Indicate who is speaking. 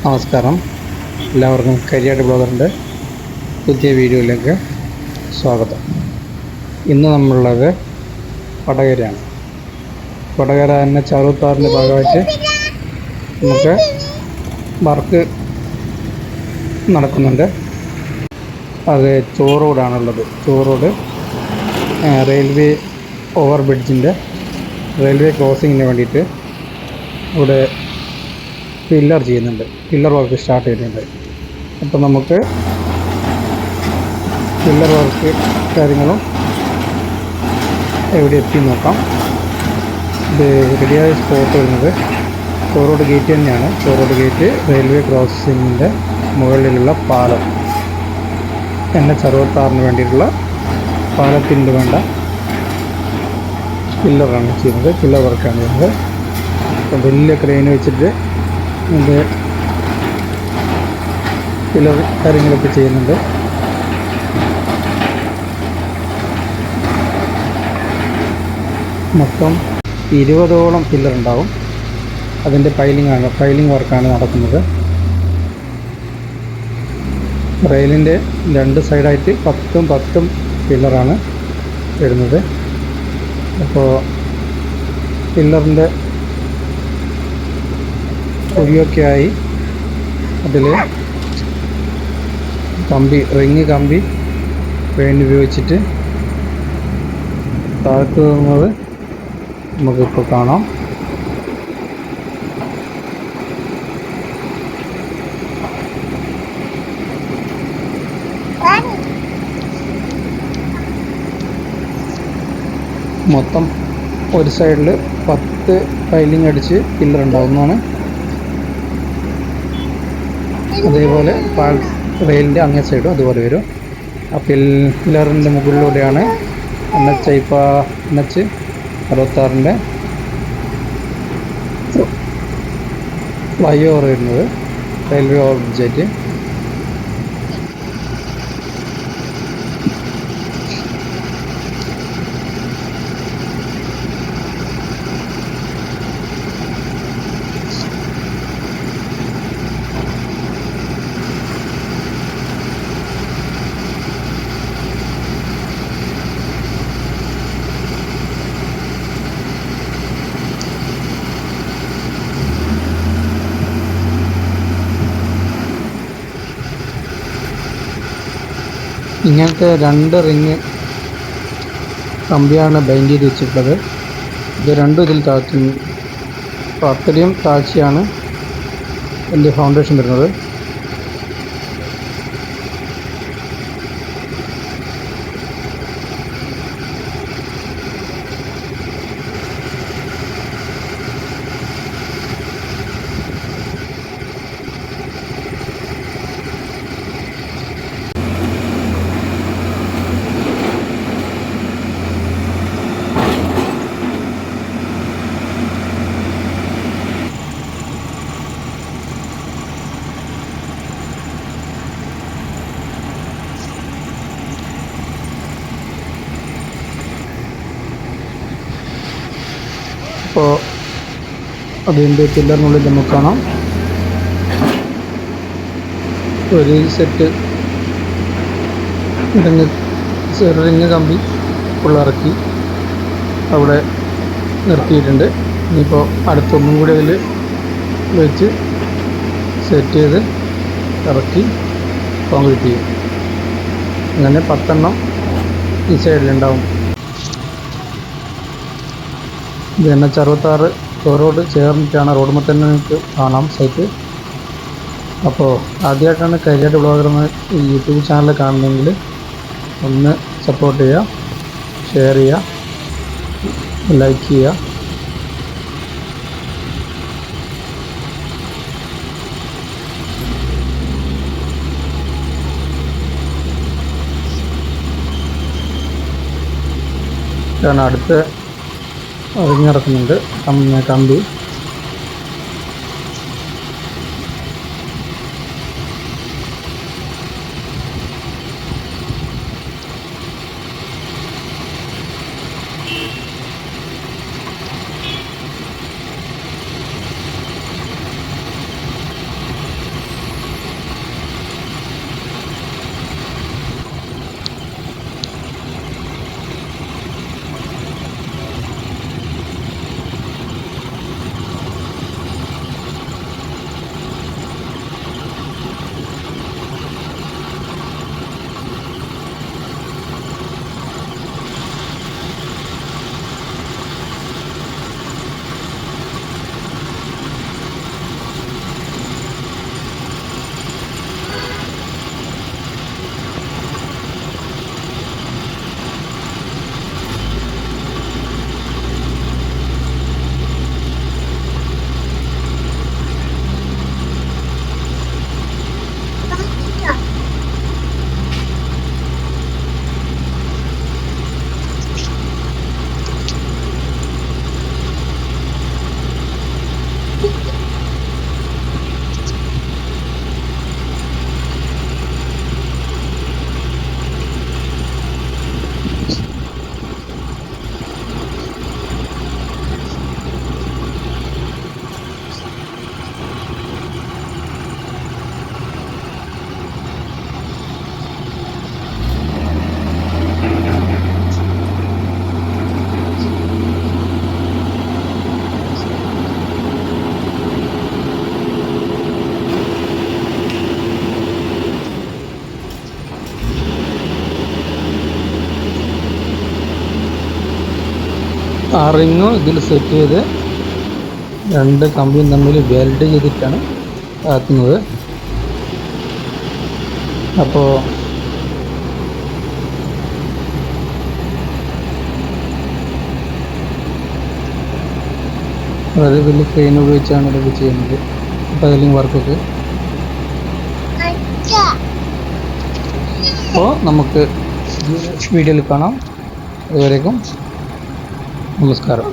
Speaker 1: നമസ്കാരം, എല്ലാവർക്കും കരിയാട് ബ്ലോഗറിൻ്റെ പുതിയ വീഡിയോയിലേക്ക് സ്വാഗതം. ഇന്ന് നമ്മളുള്ളത് വടകരയാണ്. വടകര തന്നെ ചറുത്താറിൻ്റെ ഭാഗമായിട്ട് നമുക്ക് വർക്ക് നടക്കുന്നുണ്ട്. അത് ചോറോടാണുള്ളത്. ചോറോട് റെയിൽവേ ഓവർ ബ്രിഡ്ജിൻ്റെ റെയിൽവേ ക്രോസിങ്ങിന് വേണ്ടിയിട്ട് ഇവിടെ പില്ലർ ചെയ്യുന്നുണ്ട്. പില്ലർ വർക്ക് സ്റ്റാർട്ട് ചെയ്യുന്നുണ്ട്. അപ്പോൾ നമുക്ക് പില്ലർ വർക്ക് കാര്യങ്ങളും എവിടെ എത്തി നോക്കാം. ഇത് റെഡിയായ സ്പോട്ട് വരുന്നത് ചോറോട് ഗേറ്റ് തന്നെയാണ്. ചോറോട് ഗേറ്റ് റെയിൽവേ ക്രോസിങ്ങിൻ്റെ മുകളിലുള്ള പാലം, NH-66 വേണ്ടിയിട്ടുള്ള പാലത്തിന് വേണ്ട പില്ലറാണ് ചെയ്യുന്നത്. പില്ലർ വർക്കാണ് ചെയ്യുന്നത്. അപ്പോൾ വലിയ ക്രെയിൻ വെച്ചിട്ട് ഇത് പില്ലർ കാര്യങ്ങളൊക്കെ ചെയ്യുന്നുണ്ട്. മൊത്തം 20ഓളം പില്ലർ ഉണ്ടാവും. അതിൻ്റെ പൈലിംഗ് വർക്കാണ് നടക്കുന്നത്. റെയിലിൻ്റെ 2 സൈഡായിട്ട് 10 പില്ലറാണ് വരുന്നത്. അപ്പോൾ പില്ലറിൻ്റെ കുഴിയൊക്കെ ആയി അതിൽ റിങ് കമ്പി വേണ്ടി ഉപയോഗിച്ചിട്ട് താഴ്ത്തു നിന്നത് നമുക്കിപ്പോൾ കാണാം. മൊത്തം ഒരു സൈഡിൽ 10 പൈലിംഗ് അടിച്ച് പില്ലർ ഉണ്ടാവുന്നതാണ്. അതേപോലെ റെയിലിൻ്റെ അങ്ങേ സൈഡും അതുപോലെ വരും. ആ പില്ലറിൻ്റെ മുകളിലൂടെയാണ് NH-66 ഫ്ലൈ ഓവർ വരുന്നത്, റെയിൽവേ ഓവർ ബ്രിഡ്ജായിട്ട്. ഇങ്ങനത്തെ 2 റിങ് കമ്പിയാണ് ബൈൻഡ് ചെയ്ത് വെച്ചിട്ടുള്ളത്. ഇത് രണ്ടും ഇതിൽ താഴ്ത്തുന്നു. അപ്പോൾ അത്രയും താഴ്ചയാണ് എൻ്റെ ഫൗണ്ടേഷൻ വരുന്നത്. അപ്പോൾ അതിൻ്റെ പില്ലറിനുള്ളിൽ നമുക്ക് കാണാം ഒരു സെറ്റ് റിങ് കമ്പി ഇറക്കി അവിടെ നിർത്തിയിട്ടുണ്ട്. ഇനിയിപ്പോൾ അടുത്തൊന്നും കൂടി അതിൽ വെച്ച് സെറ്റ് ചെയ്ത് ഇറക്കി കോൺക്രീറ്റ് ചെയ്യും. അങ്ങനെ 10 ഈ സൈഡിലുണ്ടാവും. ഇത് NH-66 ചോറോട് ചേർന്നിട്ടാണ്. റോഡുമ്പോൾ തന്നെ നിങ്ങൾക്ക് കാണാം സൈറ്റ്. അപ്പോൾ ആദ്യമായിട്ടാണ് കരിയാട് ബ്ലോഗർ എന്ന യൂട്യൂബ് ചാനൽ കാണുന്നതെങ്കിൽ ഒന്ന് സപ്പോർട്ട് ചെയ്യുക, ഷെയർ ചെയ്യുക, ലൈക്ക് ചെയ്യുക. കാരണം അടുത്ത് ഇറങ്ങിയിറക്കുന്നുണ്ട് കമ്പി. ആ റിങ്ങും ഇതിൽ സെറ്റ് ചെയ്ത് രണ്ട് കമ്പിയും തമ്മിൽ വെൽഡ് ചെയ്തിട്ടാണ് ആക്കുന്നത്. അപ്പോൾ വളരെ വലിയ ക്രെയിൻ ഉപയോഗിച്ചാണ് ഇതൊക്കെ ചെയ്യുന്നത്, പൈലിംഗ് വർക്കൊക്കെ. അപ്പോൾ നമുക്ക് വീഡിയോയിൽ കാണാം. അതുവരേക്കും നമസ്കാരം.